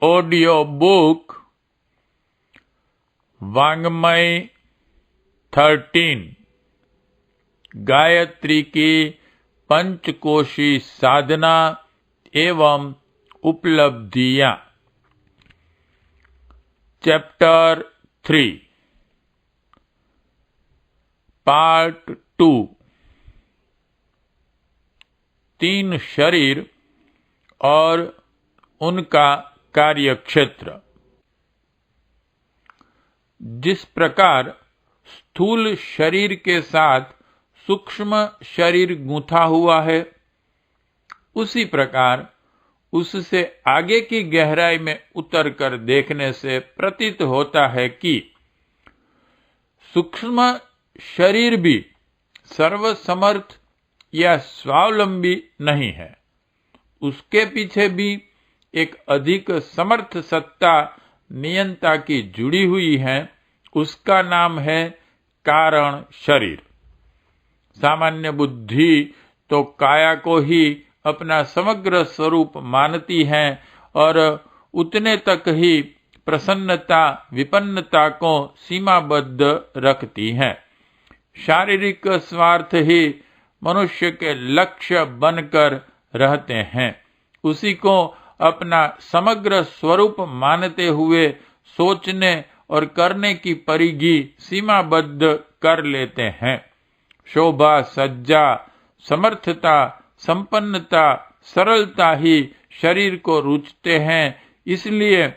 Audio book वांग्मय 13 Gayatri की पंचकोशी साधना एवं उपलब्धियां। चैप्टर 3 पार्ट 2 तीन शरीर और उनका कार्यक्षेत्र। जिस प्रकार स्थूल शरीर के साथ सूक्ष्म शरीर गूंथा हुआ है, उसी प्रकार उससे आगे की गहराई में उतरकर देखने से प्रतीत होता है कि सूक्ष्म शरीर भी सर्वसमर्थ या स्वावलंबी नहीं है। उसके पीछे भी एक अधिक समर्थ सत्ता नियंता की जुड़ी हुई है। उसका नाम है कारण शरीर। सामान्य बुद्धि तो काया को ही अपना समग्र स्वरूप मानती है और उतने तक ही प्रसन्नता विपन्नता को सीमाबद्ध रखती है। शारीरिक स्वार्थ ही मनुष्य के लक्ष्य बनकर रहते हैं। उसी को अपना समग्र स्वरूप मानते हुए सोचने और करने की परिधि सीमाबद्ध कर लेते हैं। शोभा, सज्जा, समर्थता, संपन्नता, सरलता ही शरीर को रुचते हैं। इसलिए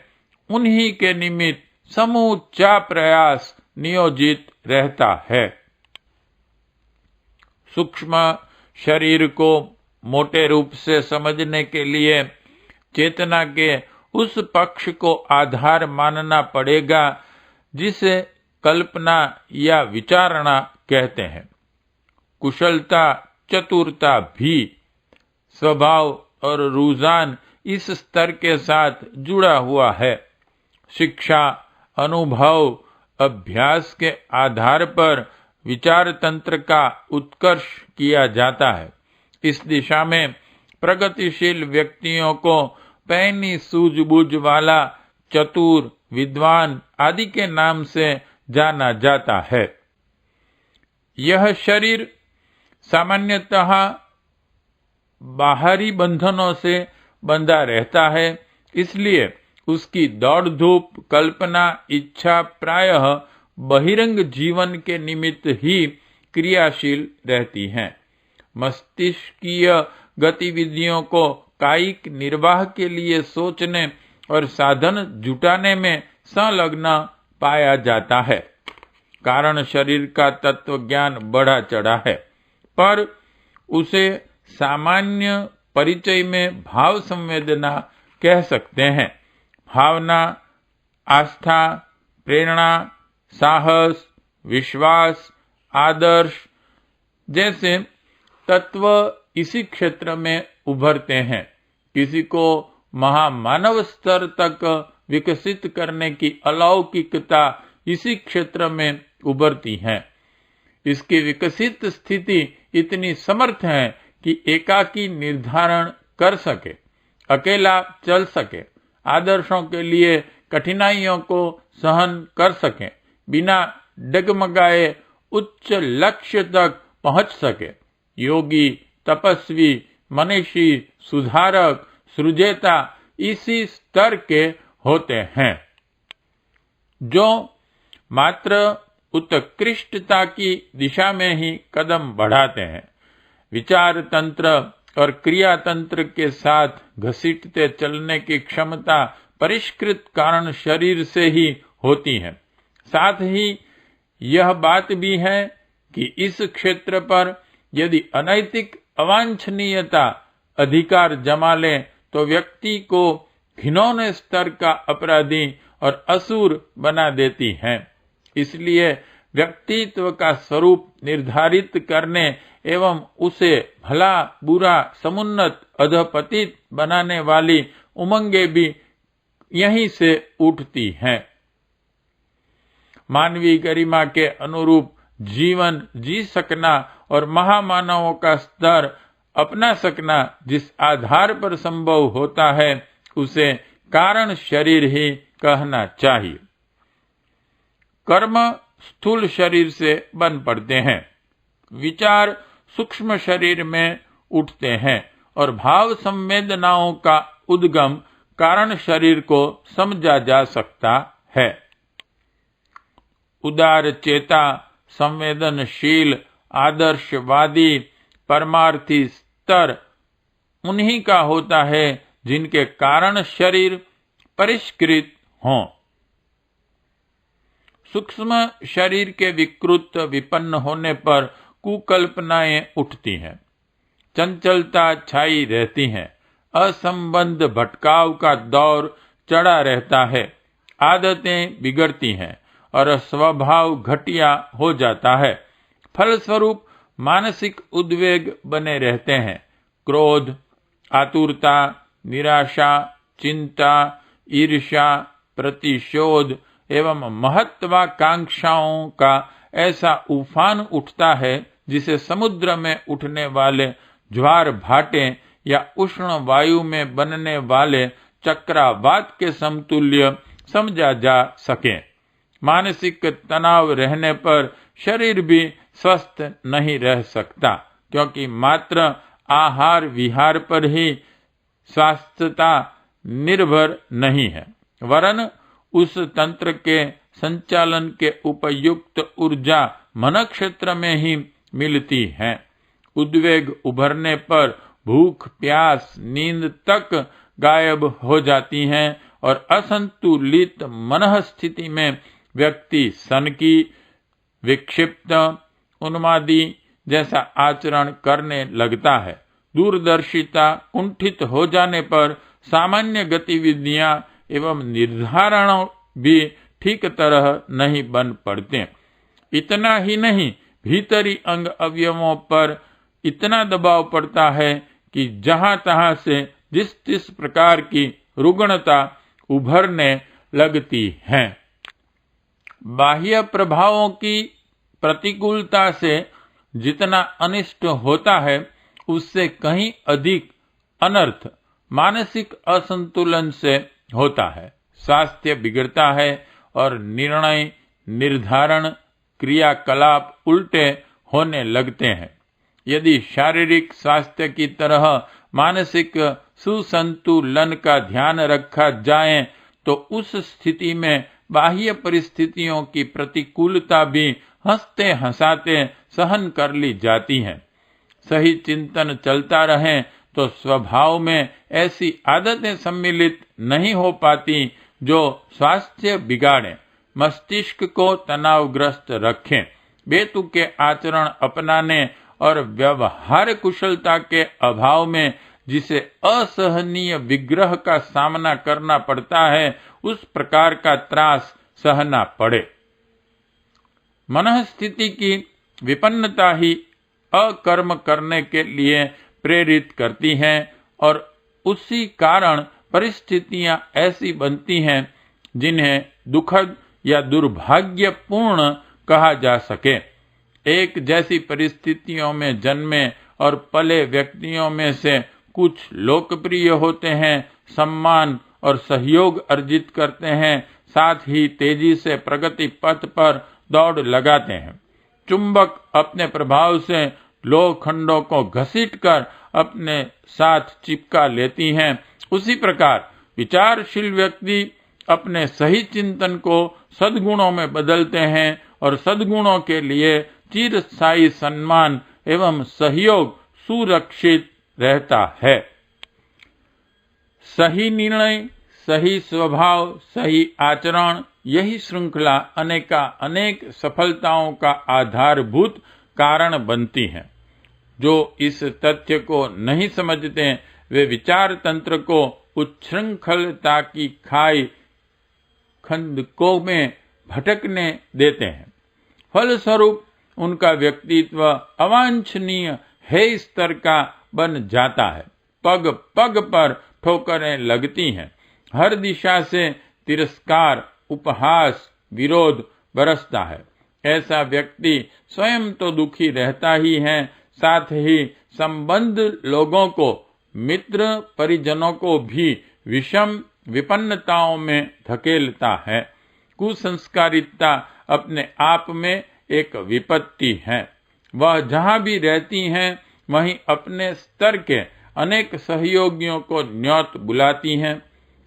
उन्हीं के निमित्त समूचा प्रयास नियोजित रहता है। सूक्ष्म शरीर को मोटे रूप से समझने के लिए चेतना के उस पक्ष को आधार मानना पड़ेगा जिसे कल्पना या विचारणा कहते हैं। कुशलता, चतुरता भी स्वभाव और रुझान इस स्तर के साथ जुड़ा हुआ है। शिक्षा, अनुभव, अभ्यास के आधार पर विचार तंत्र का उत्कर्ष किया जाता है। इस दिशा में प्रगतिशील व्यक्तियों को पैनी सूझबूझ वाला, चतुर, विद्वान आदि के नाम से जाना जाता है। यह शरीर सामान्यतः बाहरी बंधनों से बंधा रहता है। इसलिए उसकी दौड़ धूप, कल्पना, इच्छा प्रायः बहिरंग जीवन के निमित्त ही क्रियाशील रहती हैं। मस्तिष्कीय गतिविधियों को कायिक निर्वाह के लिए सोचने और साधन जुटाने में संलग्न पाया जाता है। कारण शरीर का तत्व ज्ञान बढ़ा चढ़ा है, पर उसे सामान्य परिचय में भाव संवेदना कह सकते हैं। भावना, आस्था, प्रेरणा, साहस, विश्वास, आदर्श जैसे तत्व इसी क्षेत्र में उभरते हैं। किसी को महामानव स्तर तक विकसित करने की अलौकिकता इसी क्षेत्र में उभरती है। इसकी विकसित स्थिति इतनी समर्थ है कि एकाकी निर्धारण कर सके, अकेला चल सके, आदर्शों के लिए कठिनाइयों को सहन कर सके, बिना डगमगाए उच्च लक्ष्य तक पहुंच सके। योगी, तपस्वी, मनीषी, सुधारक, सृजेता इसी स्तर के होते हैं, जो मात्र उत्कृष्टता की दिशा में ही कदम बढ़ाते हैं। विचार तंत्र और क्रिया तंत्र के साथ घसीटते चलने की क्षमता परिष्कृत कारण शरीर से ही होती है। साथ ही यह बात भी है कि इस क्षेत्र पर यदि अनैतिक अवांछनीयता अधिकार जमा ले तो व्यक्ति को घिनौने स्तर का अपराधी और असुर बना देती है। इसलिए व्यक्तित्व का स्वरूप निर्धारित करने एवं उसे भला बुरा, समुन्नत अधपतित बनाने वाली उमंगे भी यहीं से उठती हैं। मानवीय गरिमा के अनुरूप जीवन जी सकना और महामानवों का स्तर अपना सकना जिस आधार पर संभव होता है, उसे कारण शरीर ही कहना चाहिए। कर्म स्थूल शरीर से बन पड़ते हैं, विचार सूक्ष्म शरीर में उठते हैं और भाव संवेदनाओं का उद्गम कारण शरीर को समझा जा सकता है। उदार चेता, संवेदनशील, आदर्शवादी, परमार्थी स्तर उन्हीं का होता है जिनके कारण शरीर परिष्कृत हों। सूक्ष्म शरीर के विकृत विपन्न होने पर कुकल्पनाएं उठती हैं, चंचलता छाई रहती है, असंबद्ध भटकाव का दौर चढ़ा रहता है, आदतें बिगड़ती हैं और स्वभाव घटिया हो जाता है। फलस्वरूप मानसिक उद्वेग बने रहते हैं। क्रोध, आतुरता, निराशा, चिंता, ईर्ष्या, प्रतिशोध एवं महत्वाकांक्षाओं का ऐसा उफान उठता है जिसे समुद्र में उठने वाले ज्वार भाटे या उष्ण वायु में बनने वाले चक्रवात के समतुल्य समझा जा सके। मानसिक तनाव रहने पर शरीर भी स्वस्थ नहीं रह सकता, क्योंकि मात्र आहार विहार पर ही स्वास्थ्यता निर्भर नहीं है, वरन उस तंत्र के संचालन के उपयुक्त ऊर्जा मन क्षेत्र में ही मिलती है। उद्वेग उभरने पर भूख, प्यास, नींद तक गायब हो जाती हैं और असंतुलित मनः स्थिति में व्यक्ति सनकी, विक्षिप्त, उन्मादी जैसा आचरण करने लगता है। दूरदर्शिता कुंठित हो जाने पर सामान्य गतिविधियां एवं निर्धारण भी ठीक तरह नहीं बन पड़ते। इतना ही नहीं, भीतरी अंग अवयवों पर इतना दबाव पड़ता है कि जहां तहां से जिस प्रकार की रुग्णता उभरने लगती है। बाह्य प्रभावों की प्रतिकूलता से जितना अनिष्ट होता है, उससे कहीं अधिक अनर्थ मानसिक असंतुलन से होता है। स्वास्थ्य बिगड़ता है और निर्णय, निर्धारण, क्रियाकलाप उल्टे होने लगते हैं। यदि शारीरिक स्वास्थ्य की तरह मानसिक सुसंतुलन का ध्यान रखा जाए तो उस स्थिति में बाह्य परिस्थितियों की प्रतिकूलता भी हंसते हंसाते सहन कर ली जाती है। सही चिंतन चलता रहे तो स्वभाव में ऐसी आदतें सम्मिलित नहीं हो पाती जो स्वास्थ्य बिगाड़े, मस्तिष्क को तनावग्रस्त रखें। बेतुके आचरण अपनाने और व्यवहार कुशलता के अभाव में जिसे असहनीय विग्रह का सामना करना पड़ता है, उस प्रकार का त्रास सहना पड़े। मनःस्थिति की विपन्नता ही अकर्म करने के लिए प्रेरित करती है और उसी कारण परिस्थितियां ऐसी बनती हैं जिन्हें दुखद या दुर्भाग्यपूर्ण कहा जा सके। एक जैसी परिस्थितियों में जन्मे और पले व्यक्तियों में से कुछ लोकप्रिय होते हैं, सम्मान और सहयोग अर्जित करते हैं, साथ ही तेजी से प्रगति पथ पर दौड़ लगाते हैं। चुंबक अपने प्रभाव से लोहखंडों को घसीटकर अपने साथ चिपका लेती हैं, उसी प्रकार विचारशील व्यक्ति अपने सही चिंतन को सद्गुणों में बदलते हैं और सद्गुणों के लिए चिरस्थायी सम्मान एवं सहयोग सुरक्षित रहता है। सही निर्णय, सही स्वभाव, सही आचरण, यही श्रृंखला अनेक सफलताओं का आधारभूत कारण बनती है। जो इस तथ्य को नहीं समझते वे विचार तंत्र को उच्छृंखलता की खाई खंदकों में भटकने देते हैं। फलस्वरूप उनका व्यक्तित्व अवांछनीय है स्तर का बन जाता है। पग पग पर ठोकरें लगती हैं। हर दिशा से तिरस्कार, उपहास, विरोध बरसता है। ऐसा व्यक्ति स्वयं तो दुखी रहता ही है, साथ ही संबंध लोगों को, मित्र परिजनों को भी विषम विपन्नताओं में धकेलता है। कुसंस्कारिता अपने आप में एक विपत्ति है। वह जहाँ भी रहती हैं वहीं अपने स्तर के अनेक सहयोगियों को न्योत बुलाती हैं।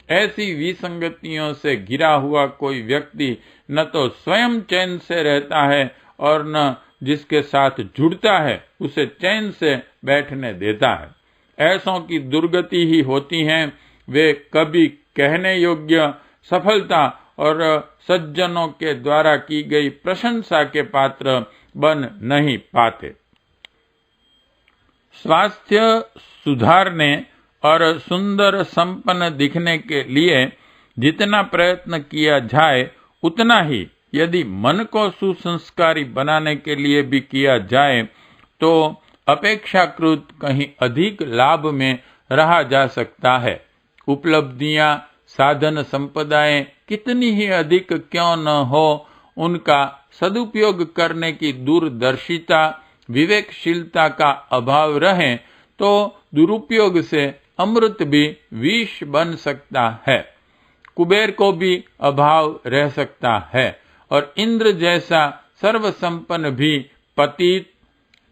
ऐसी विसंगतियों से घिरा हुआ कोई व्यक्ति न तो स्वयं चैन से रहता है और न जिसके साथ जुड़ता है उसे चैन से बैठने देता है। ऐसों की दुर्गति ही होती है। वे कभी कहने योग्य सफलता और सज्जनों के द्वारा की गई प्रशंसा के पात्र बन नहीं पाते। स्वास्थ्य सुधारने और सुंदर संपन्न दिखने के लिए जितना प्रयत्न किया जाए उतना ही यदि मन को सुसंस्कारी बनाने के लिए भी किया जाए तो अपेक्षाकृत कहीं अधिक लाभ में रहा जा सकता है। उपलब्धियां, साधन संपदाएं कितनी ही अधिक क्यों न हो, उनका सदुपयोग करने की दूरदर्शिता, विवेकशीलता का अभाव रहे तो दुरुपयोग से अमृत भी विष बन सकता है। कुबेर को भी अभाव रह सकता है और इंद्र जैसा सर्वसंपन्न भी पतित,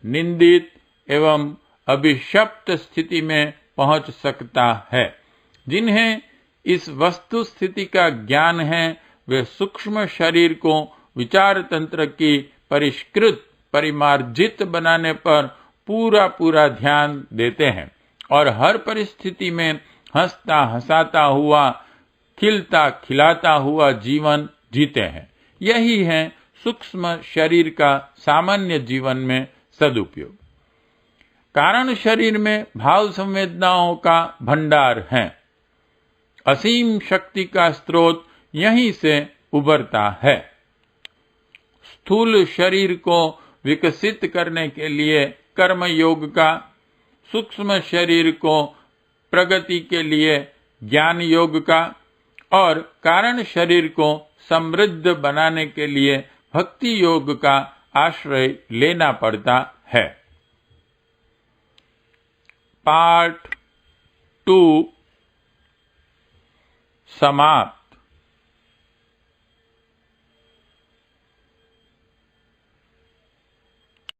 निंदित एवं अभिशप्त स्थिति में पहुंच सकता है। जिन्हें इस वस्तु स्थिति का ज्ञान है वे सूक्ष्म शरीर को विचार तंत्र की परिष्कृत, परिमार्जित बनाने पर पूरा ध्यान देते हैं और हर परिस्थिति में हंसता हंसाता हुआ, खिलता खिलाता हुआ जीवन जीते हैं। यही है सूक्ष्म शरीर का सामान्य जीवन में सदुपयोग। कारण शरीर में भाव संवेदनाओं का भंडार है। असीम शक्ति का स्रोत यहीं से उभरता है। स्थूल शरीर को विकसित करने के लिए कर्म योग का, सूक्ष्म शरीर को प्रगति के लिए ज्ञान योग का और कारण शरीर को समृद्ध बनाने के लिए भक्ति योग का आश्रय लेना पड़ता है। पार्ट 2 समाप्त।